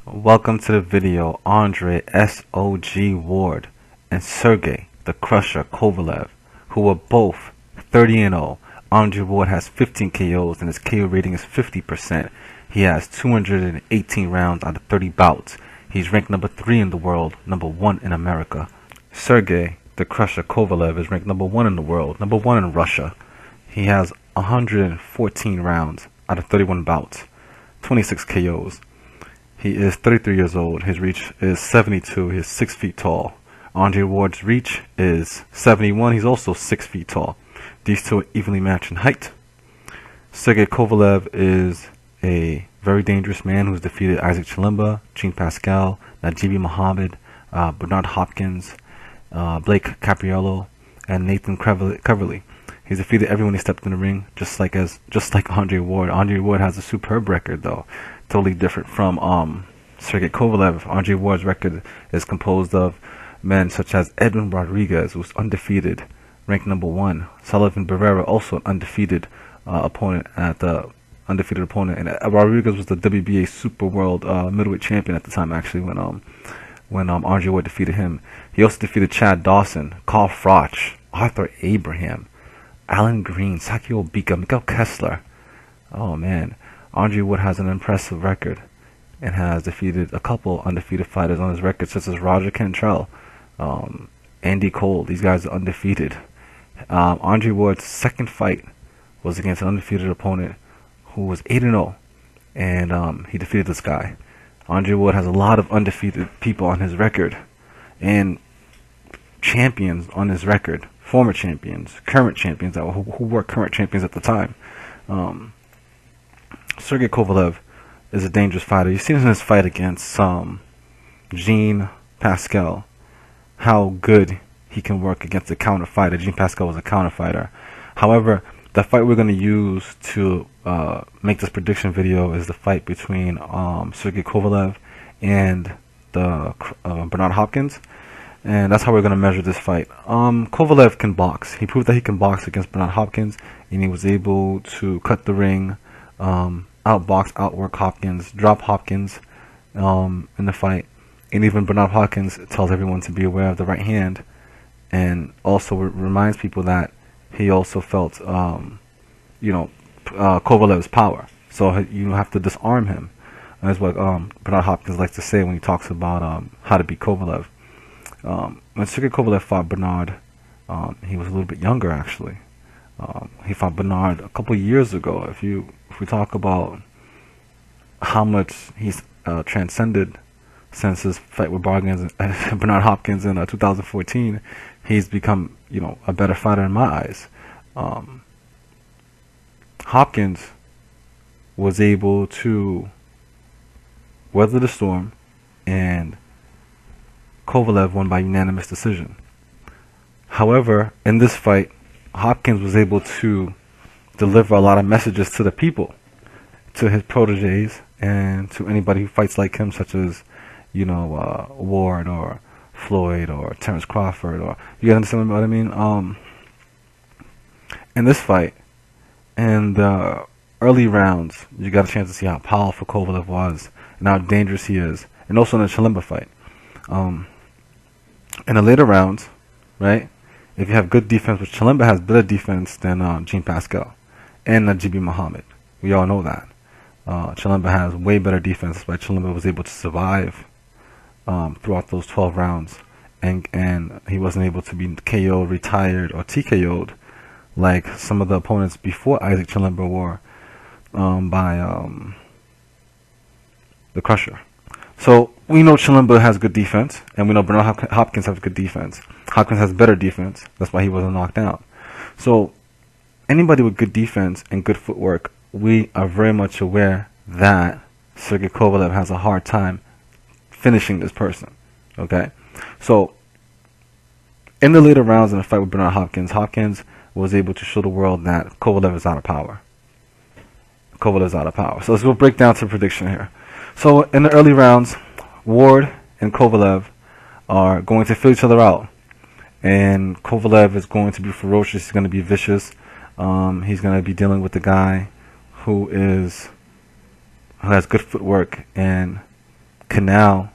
Welcome to the video. Andre S.O.G. Ward and Sergey the Crusher Kovalev, who are both 30-0. Andre Ward has 15 KOs and his KO rating is 50%. He has 218 rounds out of 30 bouts. He's ranked number 3 in the world, number 1 in America. Sergey the Crusher Kovalev is ranked number 1 in the world, number 1 in Russia. He has 114 rounds out of 31 bouts, 26 KOs. He is 33 years old. His reach is 72. He's 6 feet tall. Andre Ward's reach is 71. He's also 6 feet tall. These two are evenly matched in height. Sergey Kovalev is a very dangerous man who's defeated Isaac Chilemba, Jean Pascal, Najibi Muhammad, Bernard Hopkins, Blake Capriello, and Nathan Coverly. He's defeated everyone he stepped in the ring, just like Andre Ward. Andre Ward has a superb record, though, totally different from Sergey Kovalev. Andre Ward's record is composed of men such as Edwin Rodriguez, who's undefeated, ranked number 1. Sullivan Barrera, also an undefeated opponent, and Rodriguez was the WBA Super World middleweight champion at the time, actually, when Andre Ward defeated him. He also defeated Chad Dawson, Carl Froch, Arthur Abraham, Alan Green, Sakio Bika, Mikael Kessler. Oh man, Andre Ward has an impressive record and has defeated a couple undefeated fighters on his record, such as Roger Cantrell, Andy Cole. These guys are undefeated. Andre Ward's second fight was against an undefeated opponent who was 8-0, and he defeated this guy. Andre Ward has a lot of undefeated people on his record, and champions on his record, former champions, current champions, who were current champions at the time. Sergey Kovalev is a dangerous fighter. You've seen in his fight against Jean Pascal how good he can work against a counter fighter. Jean Pascal was a counter fighter. However, the fight we're going to use to make this prediction video is the fight between Sergey Kovalev and Bernard Hopkins. And that's how we're going to measure this fight. Kovalev can box. He proved that he can box against Bernard Hopkins, and he was able to cut the ring, outbox, outwork Hopkins, drop Hopkins in the fight. And even Bernard Hopkins tells everyone to be aware of the right hand, and also reminds people that he also felt, Kovalev's power. So you have to disarm him. That's what Bernard Hopkins likes to say when he talks about how to beat Kovalev. When Sergey Kovalev fought Bernard, he was a little bit younger, actually. He fought Bernard a couple years ago. If we talk about how much he's transcended since his fight with Bernard Hopkins in 2014, he's become, a better fighter in my eyes. Hopkins was able to weather the storm, and Kovalev won by unanimous decision. However, in this fight, Hopkins was able to deliver a lot of messages to the people, to his proteges, and to anybody who fights like him, such as, Ward or Floyd or Terrence Crawford, or you guys understand what I mean? In this fight, in the early rounds, you got a chance to see how powerful Kovalev was and how dangerous he is, and also in the Chilemba fight. In the later rounds, right, if you have good defense, which Chilemba has better defense than Jean Pascal and Najibi Muhammad. We all know that. Chilemba has way better defense. That's why Chilemba was able to survive throughout those 12 rounds. And he wasn't able to be KO'd, retired, or TKO'd like some of the opponents before Isaac Chilemba were by the Crusher. So we know Chilemba has good defense, and we know Bernard Hopkins has good defense. Hopkins has better defense. That's why he wasn't knocked out. So anybody with good defense and good footwork, we are very much aware that Sergey Kovalev has a hard time finishing this person. Okay? So in the later rounds in the fight with Bernard Hopkins, Hopkins was able to show the world that Kovalev is out of power. Kovalev is out of power. So let's go break down to the prediction here. So in the early rounds, Ward and Kovalev are going to fill each other out. And Kovalev is going to be ferocious. He's going to be vicious. He's going to be dealing with the guy who has good footwork and can now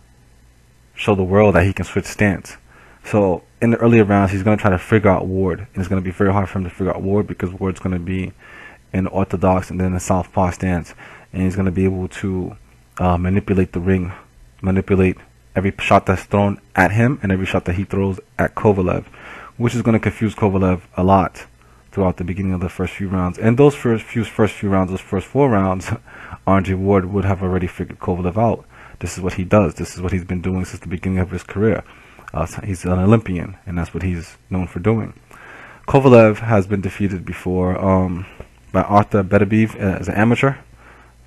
show the world that he can switch stance. So in the earlier rounds, he's going to try to figure out Ward, and it's going to be very hard for him to figure out Ward because Ward's going to be in the orthodox and then the southpaw stance, and he's going to be able to manipulate the ring, manipulate every shot that's thrown at him and every shot that he throws at Kovalev, which is going to confuse Kovalev a lot throughout the beginning of the first few rounds. And those first few rounds, those first 4 rounds, Andre Ward would have already figured Kovalev out. This is what he does. This is what he's been doing since the beginning of his career. He's an Olympian, and that's what he's known for doing. Kovalev has been defeated before by Arthur Beterbiev as an amateur.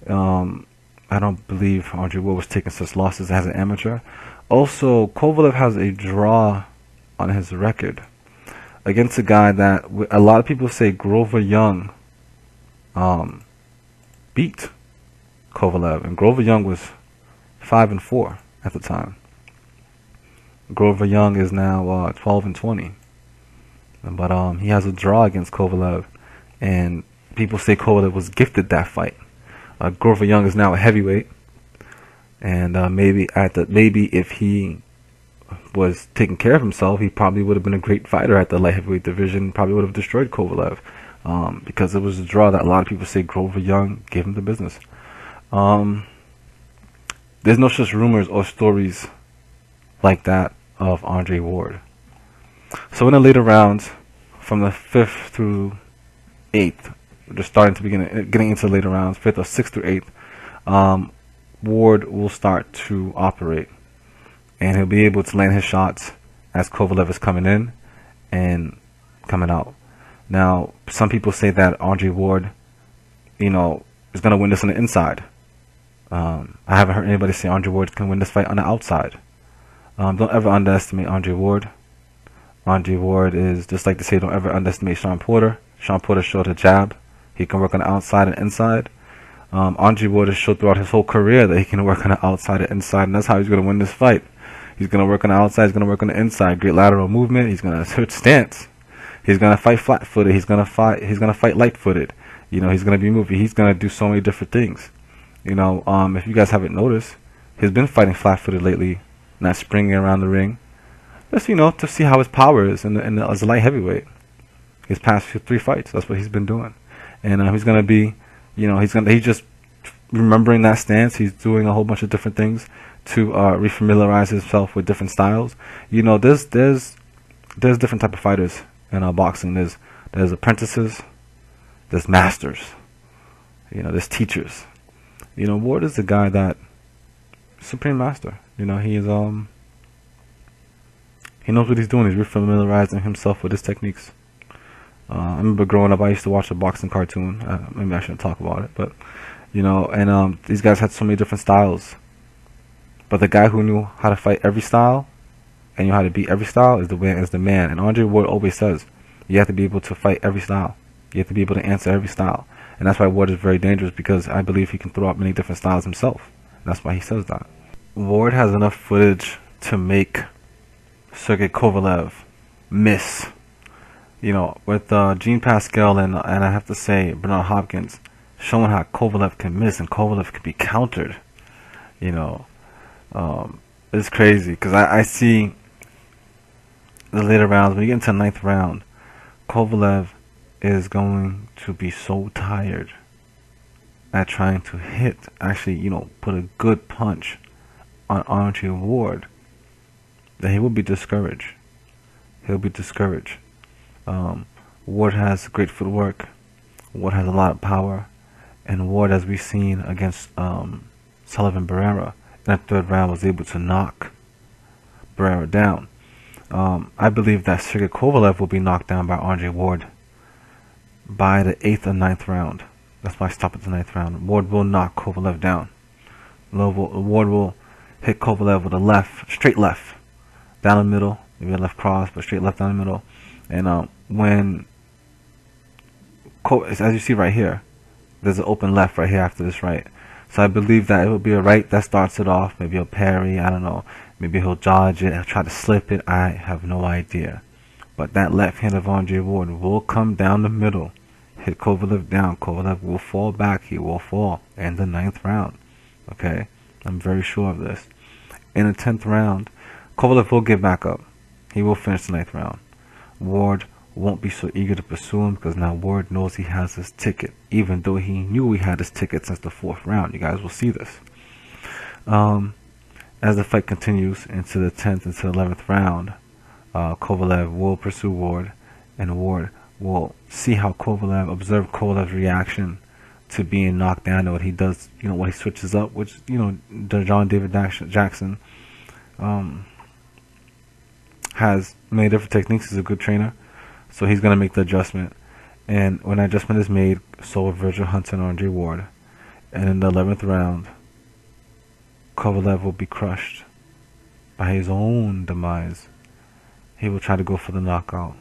I don't believe Andre Ward was taking such losses as an amateur. Also, Kovalev has a draw on his record against a guy that a lot of people say Grover Young beat Kovalev, and Grover Young was 5-4 at the time. Grover Young is now 12-20, but he has a draw against Kovalev, and people say Kovalev was gifted that fight. Grover Young is now a heavyweight, and maybe if he was taking care of himself, he probably would have been a great fighter at the light heavyweight division. Probably would have destroyed Kovalev, because it was a draw that a lot of people say Grover Young gave him the business. There's no such rumors or stories like that of Andre Ward. So in the later rounds, from the 5th through 8th, we're just starting to getting into the later rounds, 5th or 6th through 8th, Ward will start to operate, and he'll be able to land his shots as Kovalev is coming in and coming out. Now, some people say that Andre Ward, is going to win this on the inside. I haven't heard anybody say Andre Ward can win this fight on the outside. Don't ever underestimate Andre Ward. Andre Ward is, just like to say, don't ever underestimate Sean Porter. Sean Porter showed a jab. He can work on the outside and inside. Andre Ward has showed throughout his whole career that he can work on the outside and inside, and that's how he's going to win this fight. He's going to work on the outside, he's going to work on the inside. Great lateral movement. He's going to switch stance. He's going to fight flat-footed. He's going to fight light-footed. He's going to be moving. He's going to do so many different things. If you guys haven't noticed, he's been fighting flat-footed lately, not springing around the ring. Just, to see how his power is as a light heavyweight. His past 3 fights, that's what he's been doing. And he's going to be, he's just remembering that stance. He's doing a whole bunch of different things to refamiliarize himself with different styles. There's different type of fighters in boxing. There's apprentices, there's masters, there's teachers. Ward is the guy that supreme master. He knows what he's doing. He's refamiliarizing himself with his techniques. I remember growing up, I used to watch a boxing cartoon. Maybe I shouldn't talk about it, but these guys had so many different styles. But the guy who knew how to fight every style and knew how to beat every style is the man. And Andre Ward always says, you have to be able to fight every style. You have to be able to answer every style. And that's why Ward is very dangerous, because I believe he can throw out many different styles himself. And that's why he says that. Ward has enough footage to make Sergey Kovalev miss. With Gene Pascal and I have to say Bernard Hopkins showing how Kovalev can miss and Kovalev can be countered. It's crazy, because I see the later rounds, when you get into the 9th round, Kovalev is going to be so tired at trying to put a good punch on Andre Ward that he will be discouraged. He'll be discouraged. Ward has great footwork. Ward has a lot of power. And Ward, as we've seen against Sullivan Barrera, in that 3rd round, was able to knock Barrera down. I believe that Sergey Kovalev will be knocked down by Andre Ward by the 8th or 9th round. That's why I stopped at the 9th round. Ward will knock Kovalev down. Ward will hit Kovalev with a straight left, down the middle, maybe a left cross, but straight left down the middle. And as you see right here, there's an open left right here after this right. So I believe that it will be a right that starts it off. Maybe he'll parry, I don't know. Maybe he'll dodge it, he'll try to slip it. I have no idea. But that left hand of Andre Ward will come down the middle, hit Kovalev down. Kovalev will fall back. He will fall in the 9th round. Okay? I'm very sure of this. in the 10th round, Kovalev will get back up. He will finish the 9th round. Ward won't be so eager to pursue him because now Ward knows he has his ticket, even though he knew he had his ticket since the 4th round. You guys will see this. As the fight continues into the 10th, into the 11th round, Kovalev will pursue Ward, and Ward will see how observe Kovalev's reaction to being knocked down and what he does, when he switches up, which, John David Jackson has many different techniques. He's a good trainer, so he's going to make the adjustment. And when that adjustment is made, so will Virgil Hunter and Andre Ward. And in the 11th round, Kovalev will be crushed by his own demise. He will try to go for the knockout.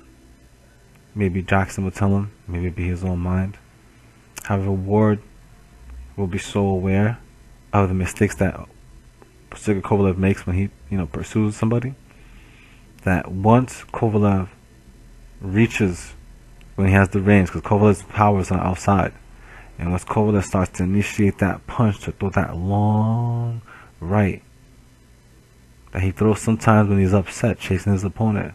Maybe Jackson will tell him, maybe it'll be his own mind. However, Ward will be so aware of the mistakes that Sergey Kovalev makes when he, pursues somebody, that once Kovalev reaches, when he has the range, because Kovalev's power is on the outside, and once Kovalev starts to initiate that punch to throw that long right that he throws sometimes when he's upset chasing his opponent,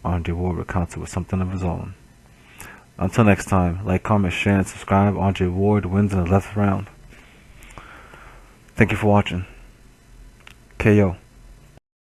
Andre Ward will counter with something of his own. Until next time, like, comment, share, and subscribe. Andre Ward wins in the 11th round. Thank you for watching. KO.